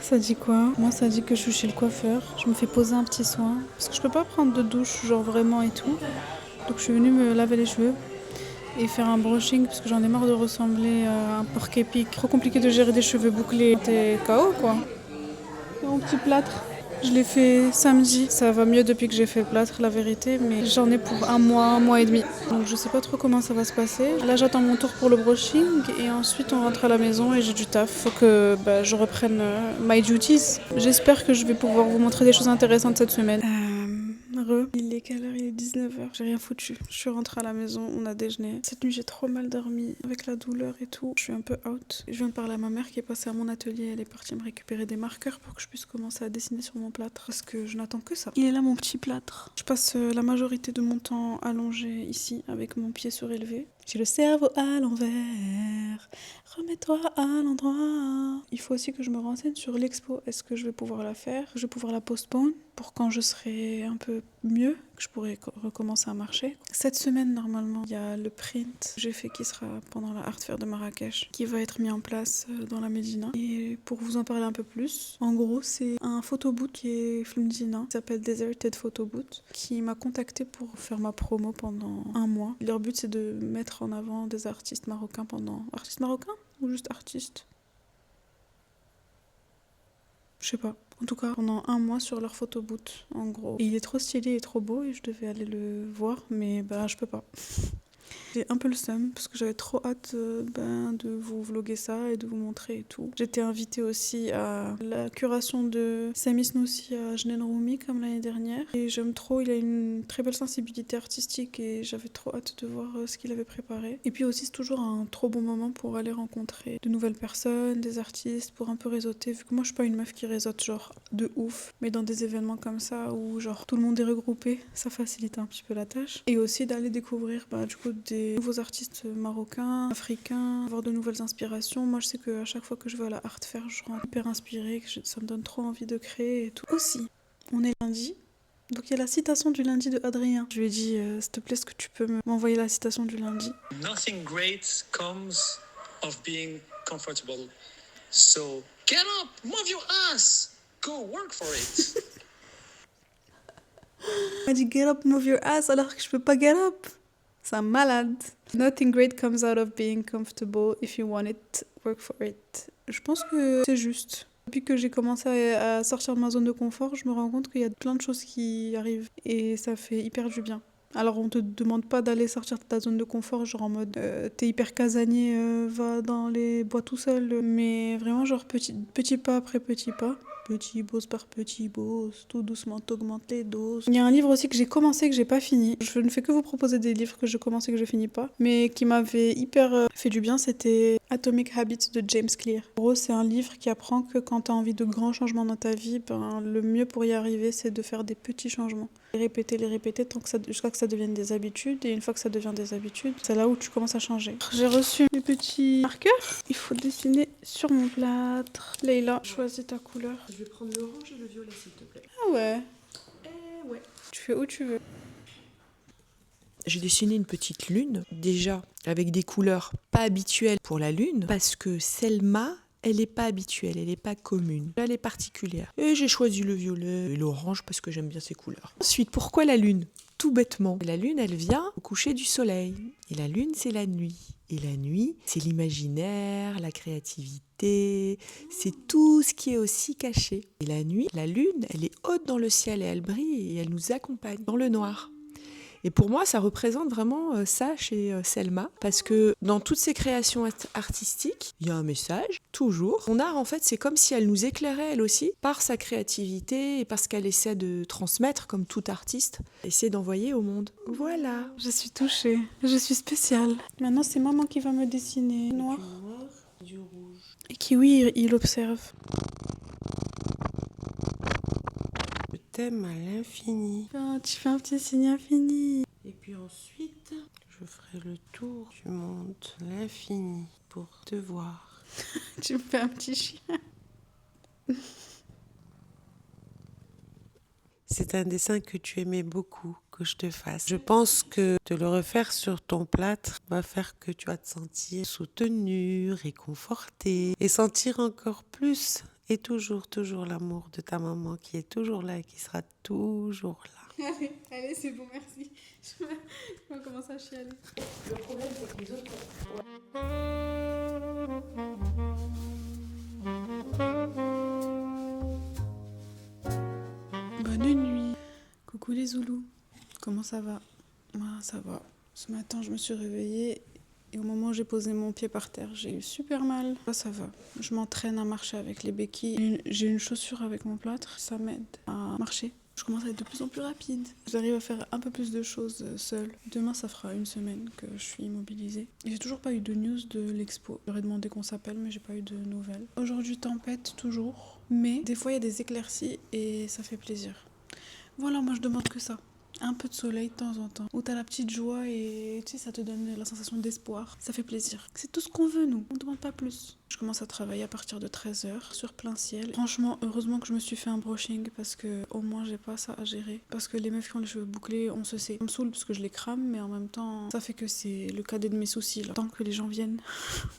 Ça dit quoi? Moi, ça dit que je suis chez le coiffeur. Je me fais poser un petit soin. Parce que je peux pas prendre de douche, genre vraiment et tout. Donc, je suis venue me laver les cheveux et faire un brushing parce que j'en ai marre de ressembler à un porc épic. Trop compliqué de gérer des cheveux bouclés. T'es KO, quoi. Mon petit plâtre. Je l'ai fait samedi. Ça va mieux depuis que j'ai fait le plâtre, la vérité, mais j'en ai pour un mois et demi. Donc je sais pas trop comment ça va se passer. Là, j'attends mon tour pour le brushing et ensuite on rentre à la maison et j'ai du taf. Faut que je reprenne my duties. J'espère que je vais pouvoir vous montrer des choses intéressantes cette semaine. Il est quelle heure? Il est 19h. J'ai rien foutu. Je suis rentrée à la maison, on a déjeuné. Cette nuit, j'ai trop mal dormi avec la douleur et tout. Je suis un peu out. Je viens de parler à ma mère qui est passée à mon atelier. Elle est partie me récupérer des marqueurs pour que je puisse commencer à dessiner sur mon plâtre parce que je n'attends que ça. Il est là, mon petit plâtre. Je passe la majorité de mon temps allongé ici avec mon pied surélevé. J'ai le cerveau à l'envers. Remets-toi à l'endroit. Il faut aussi que je me renseigne sur l'expo. Est-ce que je vais pouvoir la faire? Je vais pouvoir la postpone pour quand je serai un peu mieux, que je pourrai recommencer à marcher. Cette semaine, normalement, il y a le print que j'ai fait qui sera pendant la Art Fair de Marrakech, qui va être mis en place dans la Médina. Et pour vous en parler un peu plus, en gros, c'est un photoboot qui est Flumdina, qui s'appelle Deserted Photoboot, qui m'a contacté pour faire ma promo pendant un mois. Leur but, c'est de mettre en avant des artistes marocains pendant... Artistes marocains ou juste artistes? Je sais pas. En tout cas, pendant un mois sur leur photoboot, en gros. Et il est trop stylé et trop beau et je devais aller le voir, mais je peux pas. J'ai un peu le seum parce que j'avais trop hâte de vous vlogger ça et de vous montrer et tout. J'étais invitée aussi à la curation de Sami Snoussi à Jnen Roumi comme l'année dernière. Et j'aime trop, il a une très belle sensibilité artistique et j'avais trop hâte de voir ce qu'il avait préparé. Et puis aussi c'est toujours un trop bon moment pour aller rencontrer de nouvelles personnes, des artistes, pour un peu réseauter. Vu que moi je suis pas une meuf qui réseaute genre de ouf, mais dans des événements comme ça où genre tout le monde est regroupé, ça facilite un petit peu la tâche. Et aussi d'aller découvrir du coup des nouveaux artistes marocains, africains, avoir de nouvelles inspirations. Moi, je sais qu'à chaque fois que je vais à la Art Fair, je rentre hyper inspirée, ça me donne trop envie de créer et tout. Aussi, on est lundi. Donc il y a la citation du lundi de Adrien. Je lui ai dit, s'il te plaît, est-ce que tu peux m'envoyer la citation du lundi? Nothing great comes of being comfortable. So get up, move your ass, go work for it. Il m'a dit get up, move your ass alors que je peux pas get up. C'est un malade. Nothing great comes out of being comfortable. If you want it, work for it. Je pense que c'est juste. Depuis que j'ai commencé à sortir de ma zone de confort, je me rends compte qu'il y a plein de choses qui arrivent et ça fait hyper du bien. Alors on te demande pas d'aller sortir de ta zone de confort, genre en mode t'es hyper casanier, va dans les bois tout seul. Mais vraiment genre petit pas après petit pas. Petit boss par petit boss, tout doucement t'augmentes les doses. Il y a un livre aussi que j'ai commencé que j'ai pas fini. Je ne fais que vous proposer des livres que je commence et que je finis pas, mais qui m'avait hyper fait du bien, c'était Atomic Habits de James Clear. En gros, c'est un livre qui apprend que quand t'as envie de grands changements dans ta vie, le mieux pour y arriver, c'est de faire des petits changements. Les répéter jusqu'à que ça devienne des habitudes, et une fois que ça devient des habitudes, c'est là où tu commences à changer. J'ai reçu mes petits marqueurs. Il faut dessiner sur mon plâtre. Leïla, choisis ta couleur. Je vais prendre l'orange et le violet, s'il te plaît. Ah ouais. Ouais. Tu fais où tu veux. J'ai dessiné une petite lune, déjà avec des couleurs pas habituelles pour la lune, parce que Selma, elle n'est pas habituelle, elle n'est pas commune, elle est particulière. Et j'ai choisi le violet et l'orange parce que j'aime bien ces couleurs. Ensuite, pourquoi la lune? Tout bêtement, la lune, elle vient au coucher du soleil. Et la lune, c'est la nuit. Et la nuit, c'est l'imaginaire, la créativité, c'est tout ce qui est aussi caché. Et la nuit, la lune, elle est haute dans le ciel et elle brille et elle nous accompagne dans le noir. Et pour moi, ça représente vraiment ça chez Selma, parce que dans toutes ces créations artistiques, il y a un message, toujours. Son art, en fait, c'est comme si elle nous éclairait, elle aussi, par sa créativité et parce qu'elle essaie de transmettre, comme tout artiste, essaie d'envoyer au monde. Voilà. Je suis touchée. Je suis spéciale. Maintenant, c'est maman qui va me dessiner. Noir. Du noir, du rouge. Et Kiwi, il observe. Je t'aime à l'infini. Oh, tu fais un petit signe infini. Et puis ensuite, je ferai le tour du monde, l'infini, pour te voir. Tu me fais un petit chien. C'est un dessin que tu aimais beaucoup que je te fasse. Je pense que de le refaire sur ton plâtre va faire que tu vas te sentir soutenue, réconfortée et sentir encore plus Et toujours, toujours l'amour de ta maman qui est toujours là et qui sera toujours là. Allez, c'est bon, merci. Je vais commencer à chialer. Le problème, c'est que les autres... Bonne nuit. Coucou les Zoulous. Comment ça va? Ça va. Ce matin, je me suis réveillée et au moment où j'ai posé mon pied par terre, j'ai eu super mal. Là, ça va. Je m'entraîne à marcher avec les béquilles. J'ai une chaussure avec mon plâtre. Ça m'aide à marcher. Je commence à être de plus en plus rapide. J'arrive à faire un peu plus de choses seule. Demain, ça fera 1 semaine que je suis immobilisée. J'ai toujours pas eu de news de l'expo. J'aurais demandé qu'on s'appelle, mais j'ai pas eu de nouvelles. Aujourd'hui, tempête, toujours. Mais des fois, il y a des éclaircies et ça fait plaisir. Voilà, moi, je demande que ça. Un peu de soleil de temps en temps, où t'as la petite joie et tu sais, ça te donne la sensation d'espoir. Ça fait plaisir. C'est tout ce qu'on veut, nous. On ne demande pas plus. Je commence à travailler à partir de 13h sur plein ciel. Franchement, heureusement que je me suis fait un brushing parce que au moins j'ai pas ça à gérer. Parce que les meufs qui ont les cheveux bouclés, on se sait. Ça me saoule parce que je les crame, mais en même temps, ça fait que c'est le cadet de mes soucis là. Tant que les gens viennent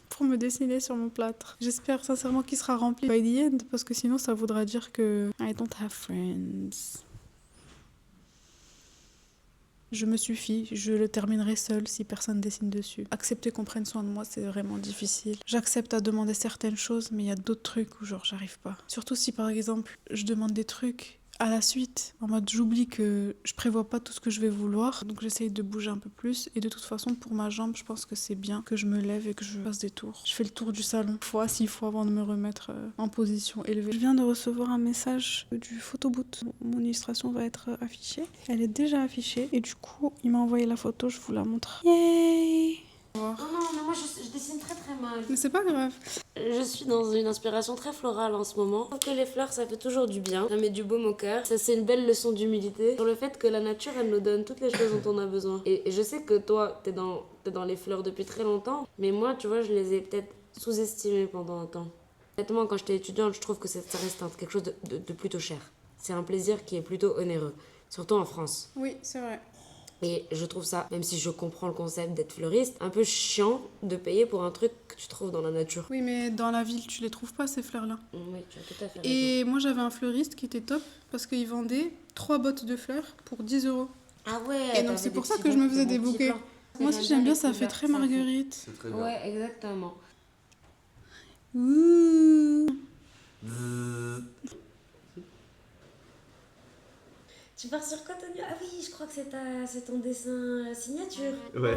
pour me dessiner sur mon plâtre. J'espère sincèrement qu'il sera rempli by the end parce que sinon ça voudra dire que I don't have friends. Je me suffis, je le terminerai seule si personne dessine dessus. Accepter qu'on prenne soin de moi, c'est vraiment difficile. J'accepte à demander certaines choses, mais il y a d'autres trucs où genre j'arrive pas. Surtout si par exemple, je demande des trucs à la suite, en mode j'oublie que je prévois pas tout ce que je vais vouloir, donc j'essaye de bouger un peu plus. Et de toute façon, pour ma jambe, je pense que c'est bien que je me lève et que je fasse des tours. Je fais le tour du salon 6 fois avant de me remettre en position élevée. Je viens de recevoir un message du photoboot. Mon illustration va être affichée. Elle est déjà affichée et du coup, il m'a envoyé la photo, je vous la montre. Yay! Non, mais moi je dessine très très mal. Mais c'est pas grave. Je suis dans une inspiration très florale en ce moment. Je trouve que les fleurs, ça fait toujours du bien. Ça met du baume au cœur. Ça, c'est une belle leçon d'humilité sur le fait que la nature, elle nous donne toutes les choses dont on a besoin. Et je sais que toi, t'es dans les fleurs depuis très longtemps. Mais moi, tu vois, je les ai peut-être sous-estimées pendant un temps. Honnêtement, quand j'étais étudiante, je trouve que ça reste quelque chose de plutôt cher. C'est un plaisir qui est plutôt onéreux. Surtout en France. Oui, c'est vrai. Et je trouve ça, même si je comprends le concept d'être fleuriste, un peu chiant de payer pour un truc que tu trouves dans la nature. Oui, mais dans la ville, tu les trouves pas, ces fleurs-là. Oui, tu as tout à fait raison. Et moi, j'avais un fleuriste qui était top parce qu'il vendait 3 bottes de fleurs pour 10 €. Ah ouais. Et donc, c'est pour ça que je me faisais des bouquets. Moi aussi, j'aime bien, ça fait très marguerite. C'est très bien. Ouais, exactement. Ouh. Tu pars sur quoi, Tania? Ah oui, je crois que c'est ton dessin signature. Ouais.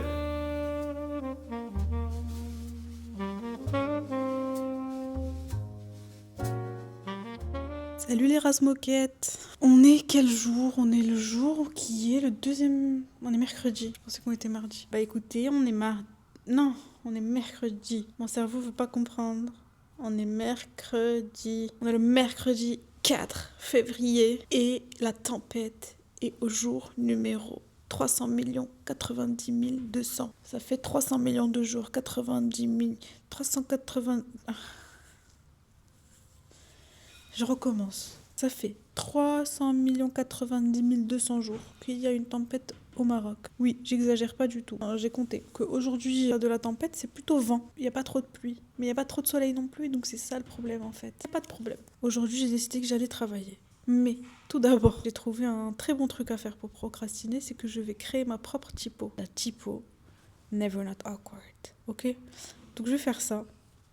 Salut les race-moquettes. On est quel jour? On est le jour qui est le deuxième... On est mercredi. Je pensais qu'on était mardi. Bah écoutez, on est mardi... Non, on est mercredi. Mon cerveau veut pas comprendre. On est mercredi. On est le mercredi 4 février. Et la tempête est au jour numéro 300 90 200. Ça fait 300 millions de jours. 90 000... 380... Je recommence. Ça fait 300 90 200 jours qu'il y a une tempête au Maroc. Oui, j'exagère pas du tout. J'ai compté qu'aujourd'hui, il y a de la tempête, c'est plutôt vent. Il n'y a pas trop de pluie. Mais il n'y a pas trop de soleil non plus, donc c'est ça le problème en fait. Pas de problème. Aujourd'hui, j'ai décidé que j'allais travailler. Mais tout d'abord, j'ai trouvé un très bon truc à faire pour procrastiner, c'est que je vais créer ma propre typo. La typo Never Not Awkward. Ok? Donc je vais faire ça.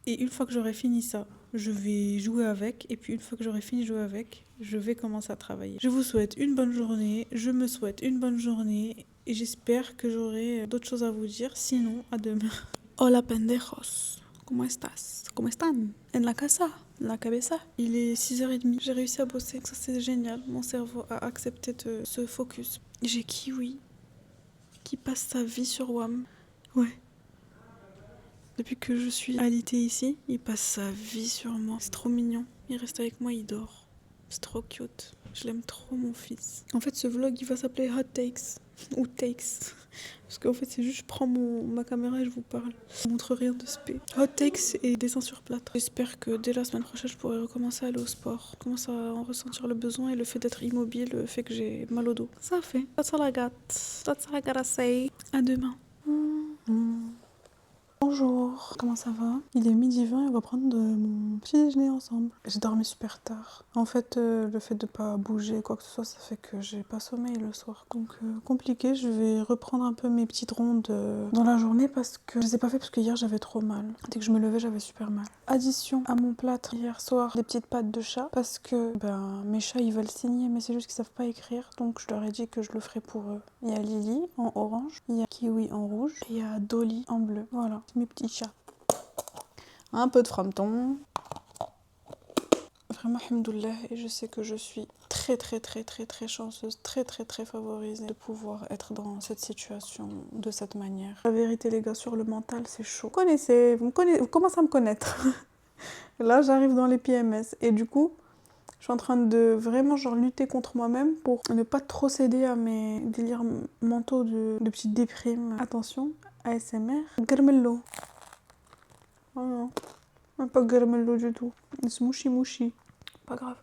Et une fois que j'aurai fini ça, je vais jouer avec. Et puis une fois que j'aurai fini de jouer avec, je vais commencer à travailler. Je vous souhaite une bonne journée. Je me souhaite une bonne journée. Et j'espère que j'aurai d'autres choses à vous dire. Sinon, à demain. Hola pendejos. ¿Cómo estás? ¿Cómo están? En la casa? En la cabeza? Il est 6h30. J'ai réussi à bosser. Ça, c'est génial. Mon cerveau a accepté de se focus. J'ai Kiwi qui passe sa vie sur WAM. Ouais. Depuis que je suis alitée ici, il passe sa vie sur moi. C'est trop mignon. Il reste avec moi, il dort. C'est trop cute. Je l'aime trop, mon fils. En fait, ce vlog, il va s'appeler Hot Takes. Ou Takes. Parce qu'en fait, c'est juste, je prends ma caméra et je vous parle. Je vous montre rien de spé. Hot Takes et dessin sur plâtre. J'espère que dès la semaine prochaine, je pourrai recommencer à aller au sport. Je commence à en ressentir le besoin et le fait d'être immobile fait que j'ai mal au dos. Ça fait. That's all I got. That's all I gotta say. À demain. Bonjour, comment ça va? Il est 12h20 et on va prendre mon petit déjeuner ensemble. J'ai dormi super tard. En fait, le fait de pas bouger quoi que ce soit, ça fait que j'ai pas sommeil le soir. Donc compliqué, je vais reprendre un peu mes petites rondes dans la journée parce que je les ai pas fait parce que hier j'avais trop mal. Dès que je me levais, j'avais super mal. Addition à mon plâtre hier soir, des petites pattes de chat parce que mes chats ils veulent signer mais c'est juste qu'ils savent pas écrire. Donc je leur ai dit que je le ferai pour eux. Il y a Lily en orange, il y a Kiwi en rouge et il y a Dolly en bleu. Voilà. Mes petits chats. Un peu de frometon. Vraiment, alhamdoulilah, et je sais que je suis très chanceuse, très favorisée de pouvoir être dans cette situation de cette manière. La vérité les gars, sur le mental c'est chaud. Vous commencez à me connaître. Là j'arrive dans les PMS et du coup je suis en train de vraiment lutter contre moi-même pour ne pas trop céder à mes délires mentaux de petites déprimes. Attention, ASMR. Garmello. Oh non, pas garmello du tout. C'est mouchi. Pas grave.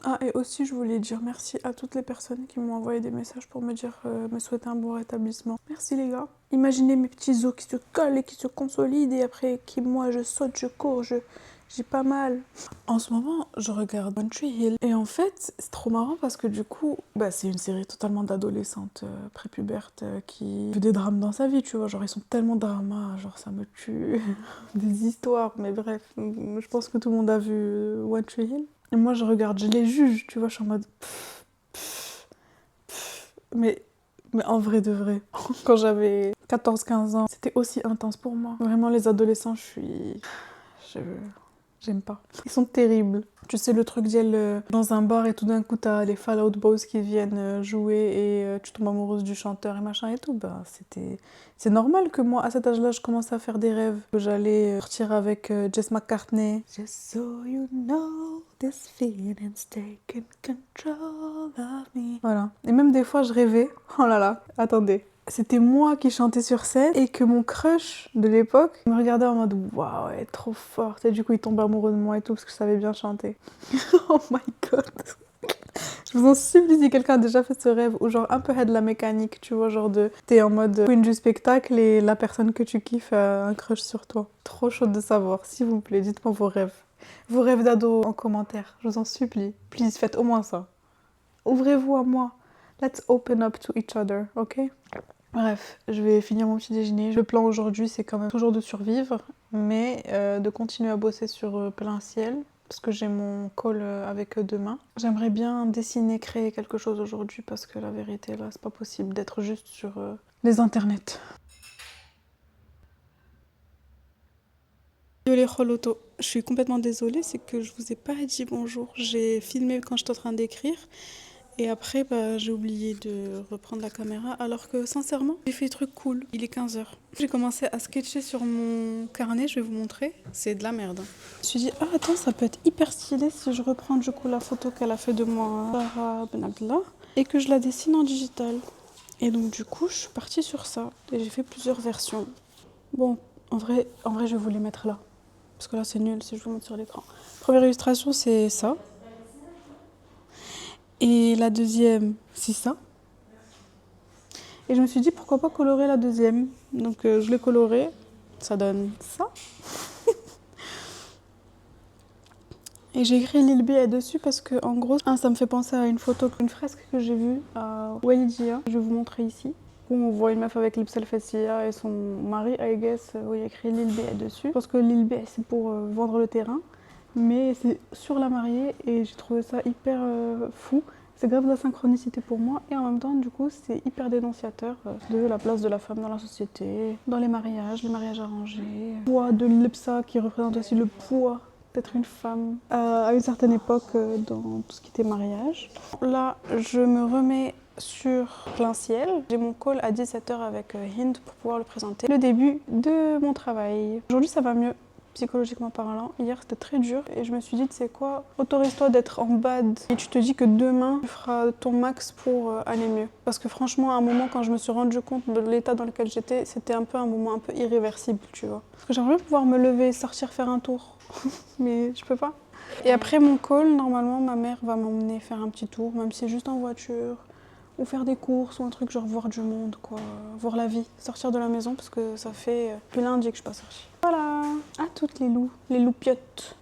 Ah, et aussi, je voulais dire merci à toutes les personnes qui m'ont envoyé des messages pour me dire, me souhaiter un bon rétablissement. Merci les gars. Imaginez mes petits os qui se collent et qui se consolident et après, moi, je saute, je cours, j'ai pas mal. En ce moment, je regarde One Tree Hill. Et en fait, c'est trop marrant parce que du coup, c'est une série totalement d'adolescentes prépubères qui vivent des drames dans sa vie, tu vois. Genre, ils sont tellement dramas, genre ça me tue. Des histoires, mais bref. Je pense que tout le monde a vu One Tree Hill. Et moi, je regarde, je les juge, tu vois, je suis en mode... Mais en vrai de vrai, quand j'avais 14-15 ans, c'était aussi intense pour moi. Vraiment, les adolescents, j'aime pas. Ils sont terribles. Tu sais, le truc d'elle dans un bar et tout d'un coup, t'as les Fall Out Boys qui viennent jouer et tu tombes amoureuse du chanteur et machin et tout. C'est normal que moi, à cet âge-là, je commence à faire des rêves. Que j'allais sortir avec Jess McCartney. Just so you know, this feeling's taking control of me. Voilà. Et même des fois, je rêvais. Oh là là, attendez. C'était moi qui chantais sur scène et que mon crush de l'époque me regardait en mode waouh, elle est trop forte. Et du coup, il tombait amoureux de moi et tout parce que je savais bien chanter. Oh my god. Je vous en supplie si quelqu'un a déjà fait ce rêve ou genre un peu de la mécanique, tu vois, genre t'es en mode queen du spectacle et la personne que tu kiffes a un crush sur toi. Trop chaud de savoir, s'il vous plaît, dites-moi vos rêves. Vos rêves d'ado en commentaire, je vous en supplie. Please, faites au moins ça. Ouvrez-vous à moi. Let's open up to each other, ok? Bref, je vais finir mon petit déjeuner. Le plan aujourd'hui, c'est quand même toujours de survivre, mais de continuer à bosser sur plein ciel, parce que j'ai mon call avec eux demain. J'aimerais bien dessiner, créer quelque chose aujourd'hui, parce que la vérité, là, c'est pas possible d'être juste sur les internets. Désolée, Kholoto. Je suis complètement désolée, c'est que je vous ai pas dit bonjour. J'ai filmé quand j'étais en train d'écrire. Et après, j'ai oublié de reprendre la caméra, alors que sincèrement, j'ai fait des trucs cool. Il est 15h. J'ai commencé à sketcher sur mon carnet, je vais vous montrer. C'est de la merde. Je me suis dit, ah attends, ça peut être hyper stylé si je reprends du coup la photo qu'elle a fait de moi, Sarah Ben Abdallah, et que je la dessine en digital. Et donc du coup, je suis partie sur ça. Et j'ai fait plusieurs versions. Bon, en vrai, je vais vous les mettre là. Parce que là, c'est nul si je vous montre sur l'écran. Première illustration, c'est ça. Et la deuxième, c'est ça. Et je me suis dit, pourquoi pas colorer la deuxième. Donc je l'ai colorée, ça donne ça. Et j'ai écrit Lil B dessus parce que, en gros, ça me fait penser à une fresque que j'ai vue à Walidia. Je vais vous montrer ici. Où on voit une meuf avec Lipsel Fessia et son mari, I guess, où il y a écrit Lil B dessus. Je pense que Lil B, c'est pour vendre le terrain. Mais c'est sur la mariée et j'ai trouvé ça hyper fou. C'est grave de la synchronicité pour moi et en même temps, du coup, c'est hyper dénonciateur de la place de la femme dans la société, dans les mariages arrangés, le poids de l'Ipsa qui représente aussi le poids d'être une femme à une certaine époque dans tout ce qui était mariage. Là, je me remets sur plein ciel. J'ai mon call à 17h avec Hind pour pouvoir le présenter. Le début de mon travail. Aujourd'hui, ça va mieux. Psychologiquement parlant, hier c'était très dur et je me suis dit, tu sais quoi, autorise-toi d'être en bad et tu te dis que demain tu feras ton max pour aller mieux. Parce que franchement, à un moment, quand je me suis rendu compte de l'état dans lequel j'étais, c'était un peu un moment un peu irréversible, tu vois. Parce que j'aimerais pouvoir me lever, sortir faire un tour, mais je peux pas. Et après mon call, normalement, ma mère va m'emmener faire un petit tour, même si c'est juste en voiture, ou faire des courses ou un truc genre voir du monde quoi, voir la vie, sortir de la maison parce que ça fait depuis lundi que je suis pas sortie. Voilà, à toutes les loupiottes.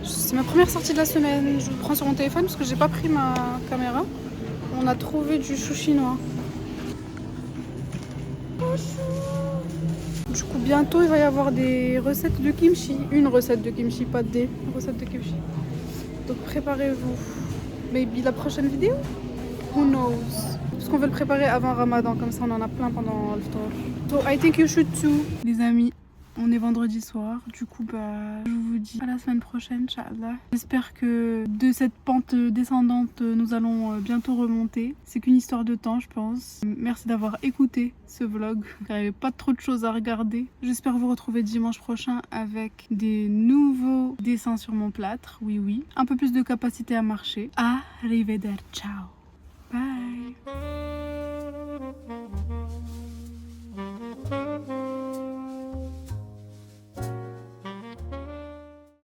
C'est ma première sortie de la semaine, je prends sur mon téléphone parce que j'ai pas pris ma caméra. On a trouvé du chou chinois. Du coup bientôt il va y avoir des recettes de kimchi. Une recette de kimchi, pas des recettes de kimchi. Donc préparez-vous. Maybe la prochaine vidéo? Who knows? Parce qu'on veut le préparer avant Ramadan, comme ça on en a plein pendant le tour. So I think you should too. Les amis, on est vendredi soir. Du coup je vous dis à la semaine prochaine, Inch'Allah. J'espère que de cette pente descendante nous allons bientôt remonter. C'est qu'une histoire de temps je pense. Merci d'avoir écouté ce vlog, car il n'y avait pas trop de choses à regarder. J'espère vous retrouver dimanche prochain avec des nouveaux dessins sur mon plâtre. Oui, un peu plus de capacité à marcher. Arrivederci, ciao, bye.